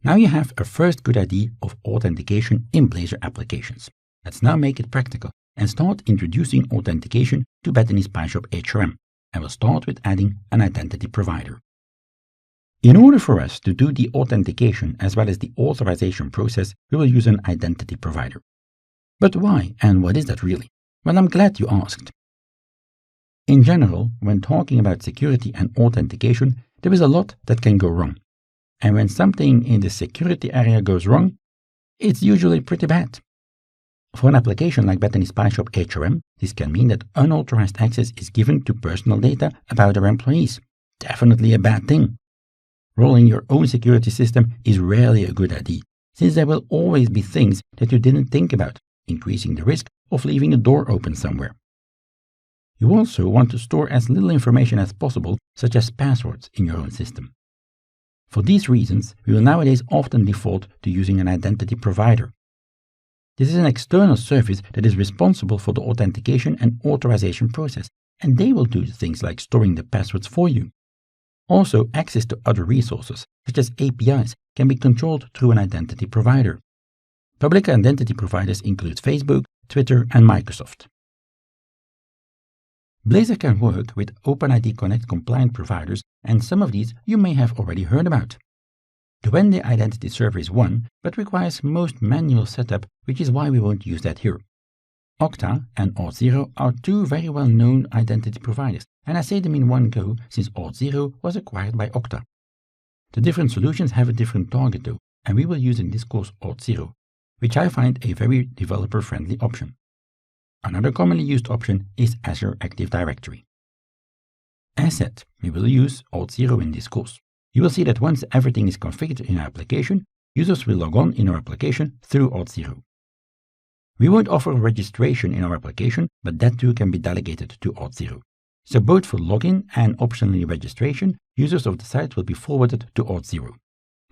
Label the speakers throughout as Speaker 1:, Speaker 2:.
Speaker 1: Now you have a first good idea of authentication in Blazor applications. Let's now make it practical and start introducing authentication to Bethany's PyShop HRM, and we'll start with adding an identity provider. In order for us to do the authentication as well as the authorization process, we will use an identity provider. But why, and what is that really? Well, I'm glad you asked. In general, when talking about security and authentication, there is a lot that can go wrong. And when something in the security area goes wrong, it's usually pretty bad. For an application like Bethany's PyShop HRM, this can mean that unauthorized access is given to personal data about our employees. Definitely a bad thing. Rolling your own security system is rarely a good idea, since there will always be things that you didn't think about, increasing the risk of leaving a door open somewhere. You also want to store as little information as possible, such as passwords, in your own system. For these reasons, we will nowadays often default to using an identity provider. This is an external service that is responsible for the authentication and authorization process, and they will do things like storing the passwords for you. Also, access to other resources, such as APIs, can be controlled through an identity provider. Public identity providers include Facebook, Twitter, and Microsoft. Blazor can work with OpenID Connect compliant providers, and some of these you may have already heard about. Duende Identity Server is one, but requires most manual setup, which is why we won't use that here. Okta and Auth0 are two very well-known identity providers, and I say them in one go since Auth0 was acquired by Okta. The different solutions have a different target though, and we will use in this course Auth0, which I find a very developer-friendly option. Another commonly used option is Azure Active Directory. As said, we will use Auth0 in this course. You will see that once everything is configured in our application, users will log on in our application through Auth0. We won't offer registration in our application, but that too can be delegated to Auth0. So both for login and optionally registration, users of the site will be forwarded to Auth0.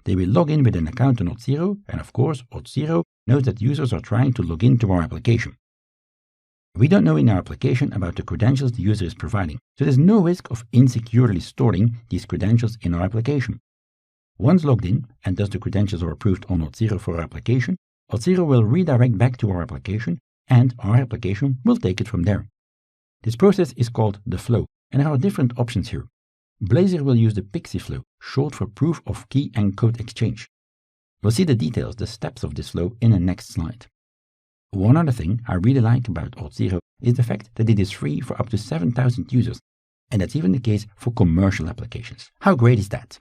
Speaker 1: They will log in with an account on Auth0, and of course Auth0 knows that users are trying to log into our application. We don't know in our application about the credentials the user is providing, so there's no risk of insecurely storing these credentials in our application. Once logged in, and thus the credentials are approved on Auth0 for our application, Auth0 will redirect back to our application, and our application will take it from there. This process is called the flow, and there are different options here. Blazor will use the PXE flow, short for Proof of Key and Code Exchange. We'll see the details, the steps of this flow in the next slide. One other thing I really like about Auth0 is the fact that it is free for up to 7,000 users, and that's even the case for commercial applications. How great is that?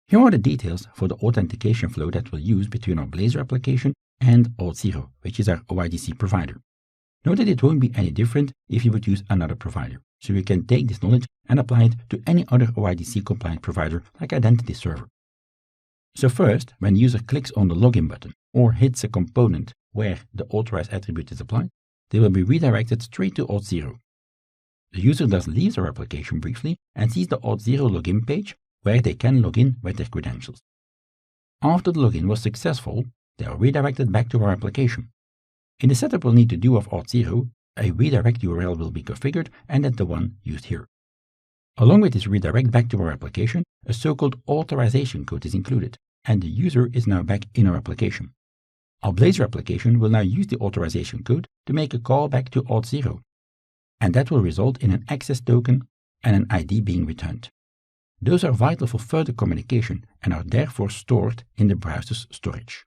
Speaker 1: Here are the details for the authentication flow that we'll use between our Blazor application and Auth0, which is our OIDC provider. Note that it won't be any different if you would use another provider, so you can take this knowledge and apply it to any other OIDC compliant provider like Identity Server. So first, when the user clicks on the login button or hits a component where the authorized attribute is applied, they will be redirected straight to Auth0. The user thus leaves our application briefly and sees the Auth0 login page where they can log in with their credentials. After the login was successful, they are redirected back to our application. In the setup we'll need to do of Auth0, a redirect URL will be configured, and that's the one used here. Along with this redirect back to our application, a so-called authorization code is included, and the user is now back in our application. Our Blazor application will now use the authorization code to make a call back to Auth0, and that will result in an access token and an ID being returned. Those are vital for further communication and are therefore stored in the browser's storage.